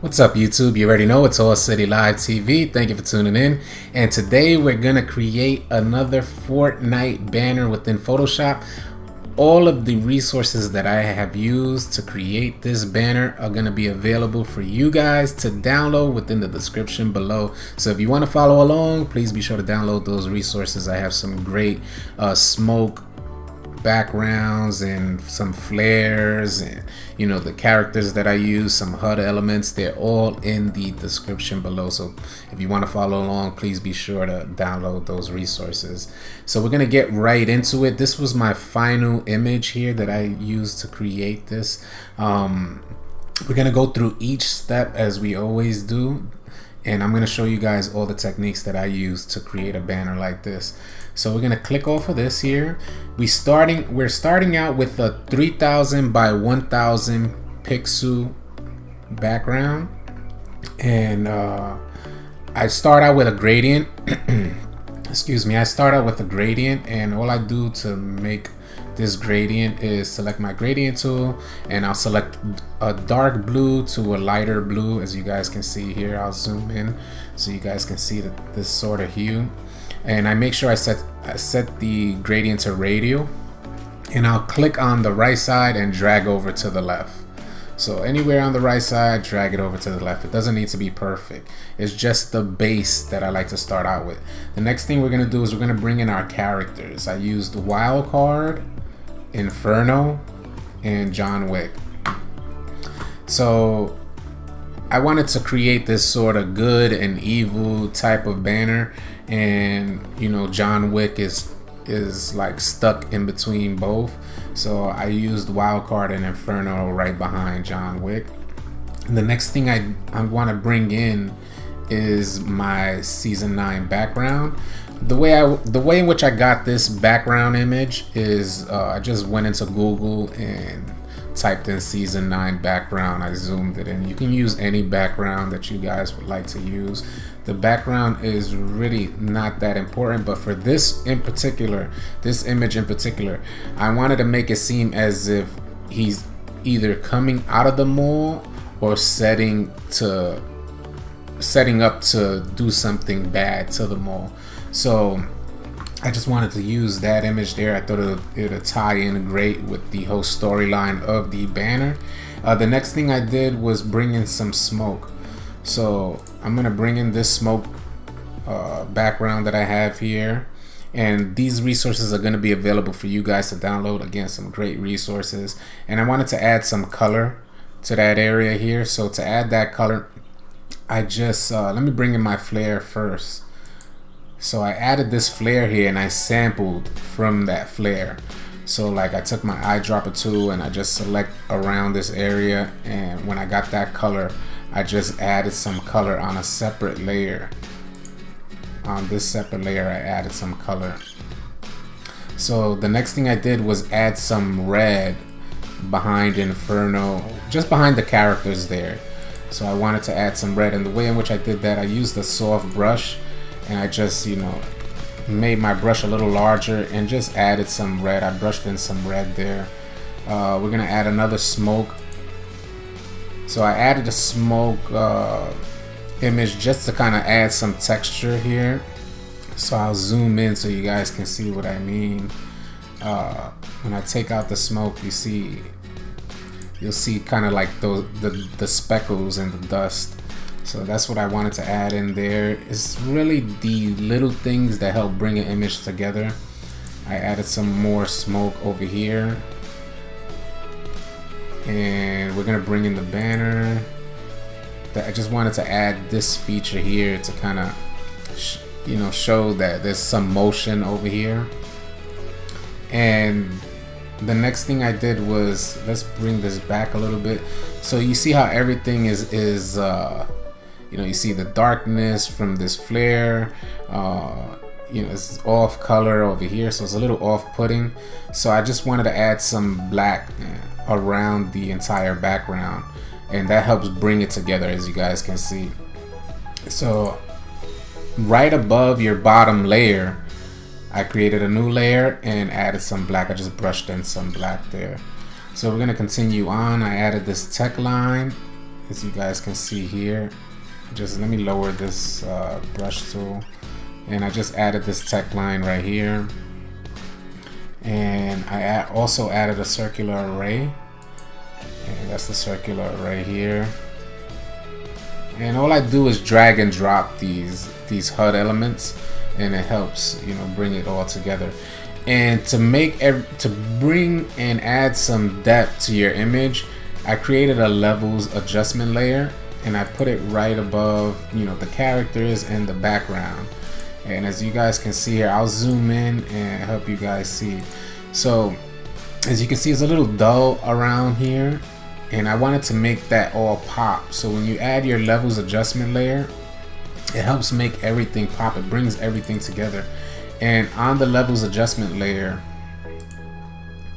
What's up YouTube? You already know it's All City Live TV. Thank you for tuning in. And today we're gonna create another Fortnite banner within Photoshop. All of the resources that I have used to create this banner are gonna be available for you guys to download within the description below. So if you want to follow along, please be sure to download those resources. I have some great smoke backgrounds and some flares, and the characters that I use, some HUD elements. They're all in the description below, so if you want to follow along, please be sure to download those resources. So we're gonna get right into it. This was my final image here that I used to create this. We're gonna go through each step as we always do, and I'm gonna show you guys all the techniques that I use to create a banner like this. So we're gonna click off of this here. We're starting out with a 3000 by 1000 pixel background, and I start out with a gradient. Excuse me, I start out with a gradient, and all I do to make this gradient is select my gradient tool, and I'll select a dark blue to a lighter blue. As you guys can see here, I'll zoom in so you guys can see this sort of hue. And I make sure I set the gradient to radial, and I'll click on the right side and drag over to the left. So anywhere on the right side, drag it over to the left. It doesn't need to be perfect. It's just the base that I like to start out with. The next thing we're gonna do is we're gonna bring in our characters. I used Wildcard, Inferno, and John Wick. So I wanted to create this sort of good and evil type of banner, and John Wick is like stuck in between both, so I used Wildcard and Inferno right behind John Wick. And the next thing I want to bring in is my season 9 background. The way in which I got this background image is I just went into Google and typed in season 9 background. I zoomed it in. You can use any background that you guys would like to use. The background is really not that important, but for this in particular, this image in particular, I wanted to make it seem as if he's either coming out of the mall or setting up to do something bad to the mall. So I just wanted to use that image there. I thought it would tie in great with the whole storyline of the banner. The next thing I did was bring in some smoke. So I'm gonna bring in this smoke background that I have here, and these resources are gonna be available for you guys to download. Again, some great resources. And I wanted to add some color to that area here. So to add that color, I just let me bring in my flare first. So I added this flare here, and I sampled from that flare. So like I took my eyedropper tool and I just select around this area, and when I got that color, I just added some color on a separate layer. On this separate layer, I added some color. So the next thing I did was add some red behind Inferno, just behind the characters there. So I wanted to add some red, and the way in which I did that, I used a soft brush, and I just made my brush a little larger and just added some red. I brushed in some red there. We're gonna add another smoke. So I added a smoke image just to kind of add some texture here. So I'll zoom in so you guys can see what I mean. When I take out the smoke, you'll see kind of like the speckles and the dust. So that's what I wanted to add in there. It's really the little things that help bring an image together. I added some more smoke over here, and we're gonna bring in the banner. I just wanted to add this feature here to kind of show that there's some motion over here. And the next thing I did was, let's bring this back a little bit. So you see how everything is you see the darkness from this flare. It's off color over here, so it's a little off-putting. So I just wanted to add some black around the entire background, and that helps bring it together, as you guys can see. So right above your bottom layer, I created a new layer and added some black. I just brushed in some black there. So we're gonna continue on. I added this tech line as you guys can see here. Just let me lower this brush tool, and I just added this tech line right here, and I also added a circular array, and that's the circular array here. And all I do is drag and drop these HUD elements, and it helps, you know, bring it all together. And to bring and add some depth to your image, I created a levels adjustment layer, and I put it right above, you know, the characters and the background. And as you guys can see here, I'll zoom in and help you guys see. So as you can see, it's a little dull around here, and I wanted to make that all pop. So when you add your levels adjustment layer, it helps make everything pop. It brings everything together. And on the levels adjustment layer,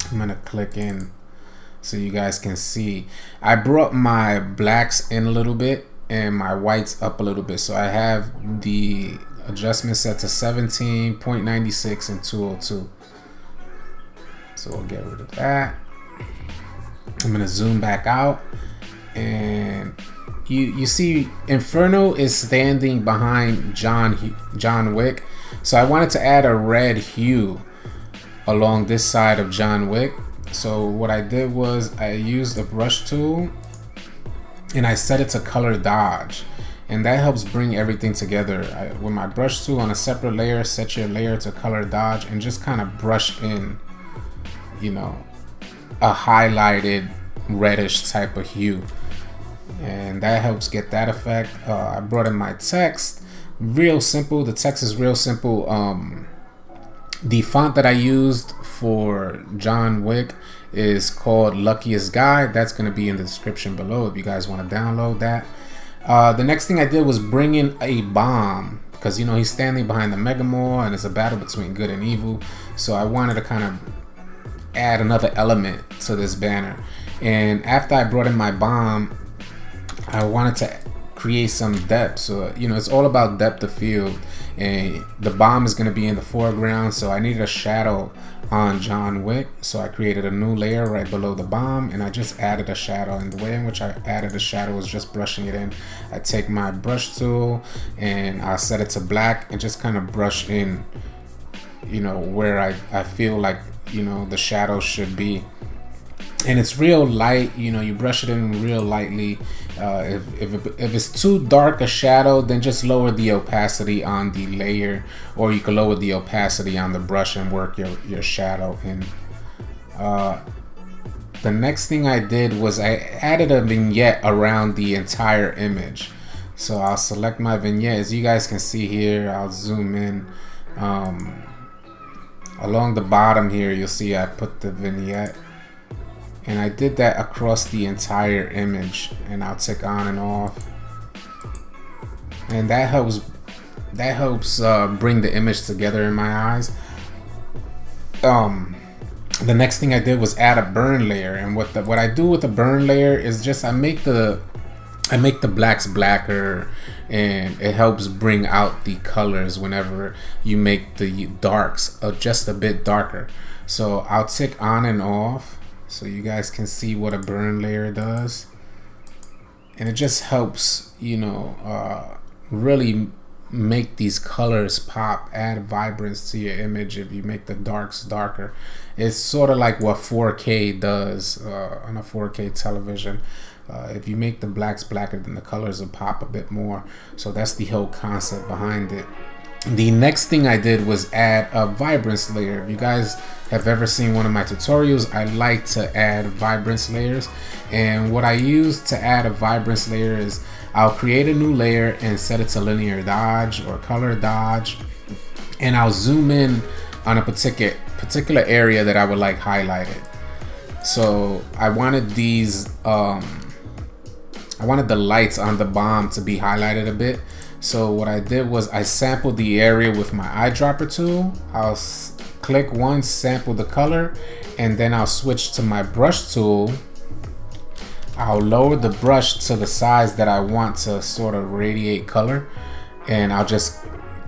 I'm gonna click in so you guys can see. I brought my blacks in a little bit and my whites up a little bit. So I have the adjustment set to 17.96 and 202. So we'll get rid of that. I'm gonna zoom back out, and you see Inferno is standing behind John Wick. So I wanted to add a red hue along this side of John Wick. So what I did was I used the brush tool and I set it to color dodge, and that helps bring everything together. With my brush tool on a separate layer, set your layer to color dodge and just kind of brush in, you know, a highlighted reddish type of hue, and that helps get that effect. I brought in my text, real simple. The text is real simple. The font that I used for John Wick is called Luckiest Guy. That's going to be in the description below if you guys want to download that. The next thing I did was bring in a bomb, because, you know, he's standing behind the Mega Mall and it's a battle between good and evil. So I wanted to kind of add another element to this banner. And after I brought in my bomb, I wanted to create some depth. So, you know, it's all about depth of field, and the bomb is going to be in the foreground. So I needed a shadow on John Wick, so I created a new layer right below the bomb, and I just added a shadow. And the way in which I added a shadow was just brushing it in. I take my brush tool and I set it to black and just kind of brush in, you know, where I feel like, you know, the shadow should be. And it's real light, you know, you brush it in real lightly. If it's too dark a shadow, then just lower the opacity on the layer, or you can lower the opacity on the brush and work your shadow in. The next thing I did was I added a vignette around the entire image. So I'll select my vignette. As you guys can see here, I'll zoom in. Along the bottom here, you'll see I put the vignette. And I did that across the entire image, and I'll tick on and off, and that helps bring the image together in my eyes. The next thing I did was add a burn layer, and what I do with the burn layer is just I make the blacks blacker, and it helps bring out the colors whenever you make the darks just a bit darker. So I'll tick on and off so you guys can see what a burn layer does, and it just helps, you know, really make these colors pop, add vibrance to your image. If you make the darks darker, it's sort of like what 4K does on a 4K television. If you make the blacks blacker, then the colors will pop a bit more. So that's the whole concept behind it. The next thing I did was add a vibrance layer. If you guys have ever seen one of my tutorials, I like to add vibrance layers, and what I use to add a vibrance layer is I'll create a new layer and set it to linear dodge or color dodge, and I'll zoom in on a particular area that I would like highlighted. So I wanted these I wanted the lights on the bomb to be highlighted a bit. So what I did was I sampled the area with my eyedropper tool. I'll click once, sample the color, and then I'll switch to my brush tool. I'll lower the brush to the size that I want to sort of radiate color, and I'll just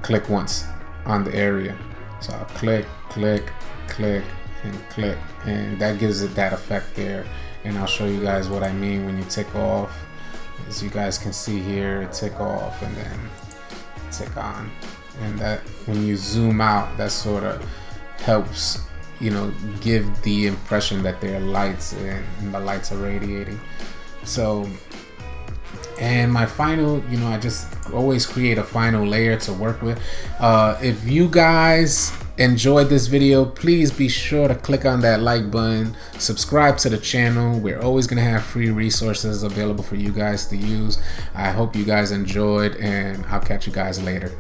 click once on the area. So I'll click, click, click, and click, and that gives it that effect there. And I'll show you guys what I mean when you tick off as you guys can see here, tick off and then tick on. And that, when you zoom out, that sort of helps, you know, give the impression that there are lights and the lights are radiating. So, and my final, you know, I just always create a final layer to work with. If you guys enjoyed this video, please be sure to click on that like button, subscribe to the channel. We're always gonna have free resources available for you guys to use. I hope you guys enjoyed, and I'll catch you guys later.